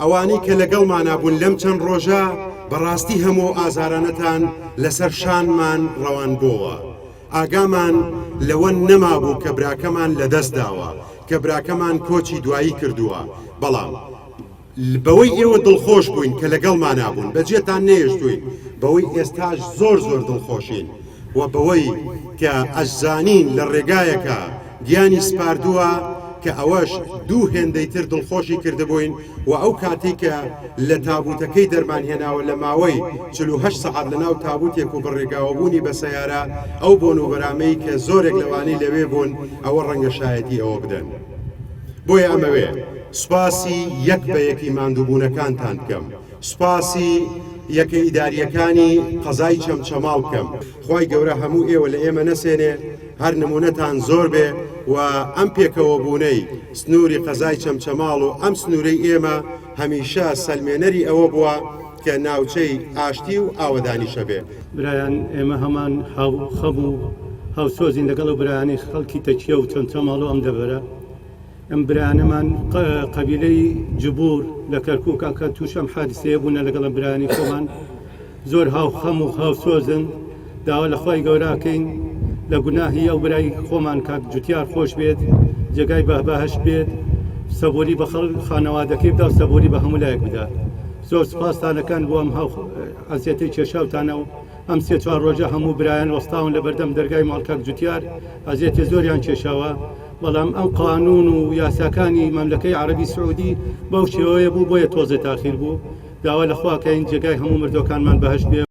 ئەوانەی کە لەگەڵمانە بوون لەم چەند ڕۆژە بەڕاستی هەموو ئازارانەتان لەسەر شانمان ڕەوان بووە. ئاگامان لەوە نەمابوو کە براکەمان لەدەست داوە، کە براکەمان کۆچی دوایی کردووە. بەڵام بەوەی ئێوە دڵخۆش بووین کە لەگەڵمانە بوون، بەجێتان نێژدوین، بەوەی ئێستاش زۆر دڵخۆشین و بەوەی کە ئەشزانین لە ڕێگایەکە گیانی سپاردووە کە ئەوەش دوو هێندەی تر دڵخۆشی کردبووین و ئەو کاتی کە لە تابوتەکەی دەرمانهێناوە لە ماوەی 48 سەعات لە ناو تابوتێک و بەڕێگاوەبوونی بە سەیارە ئەو بۆن و بەرامەی کە زۆرێک لەوانەی لەوێ بوون ئەوە ڕەنگە شایەتی ئەوە بدەن. بۆیە ئەمەوێ سوپاسی یەک بە یەکی ماندووبوونەکانتان بکەم، سوپاسی یەکە ئیداریەکانی قەزای چەمچەماڵ بکەم. خوای گەورە هەموو ئێوە لە ئێمە نەسێنێ، هەر نمونەتان زۆر بێ و ئەم پێکەوە بوونەی سنووری قەزای چەمچەماڵ و ئەم سنوورەی ئێمە هەمیشە سەلمێنەری ئەوە بووە کە ناوچەی ئاشتی و ئاوەدانیشە بێ. برایان ئێمە هەمان خەبوو هاوسۆزین لەگەڵ برایانی خەڵکی تەچیە و چەمچەماڵ و ئەم دەبەرە. ئەم برایانەمان قەبیلەی جبور لە کەرکووکە کە تووشەم حادسەیە بوونە لەگەڵ برایانی خۆمان زۆر هاوخەم و هاوسۆزن. داوا لە خوای گەوراکەین لە گوناهی ئەو برای خۆمان کاک جوتیار خۆش بێت، جێگای بەهشت بێت، سەبووری بە خانەوادەکەی بدا و سەبووری بە هەموو لایەک بدات. زۆر سوپاستانەکان بۆ ئەم ئەزیەتەی کێشاوتانە و ئەم سێ چوار ڕۆژە هەموو برایان وەستاون لە بەردەم دەرگای ماڵکاک جوتیار ئەزیەتی زۆریان کێشاوە. بەڵام ئەم قانون و یاساکانی مەملەکەی عەرەبی سعودی بەو شێوەیە بوو بۆیە تۆزە تاخیر بوو. داوا لە خواکەین جێگای هەموو مردوەکانمان بەهشت بێ.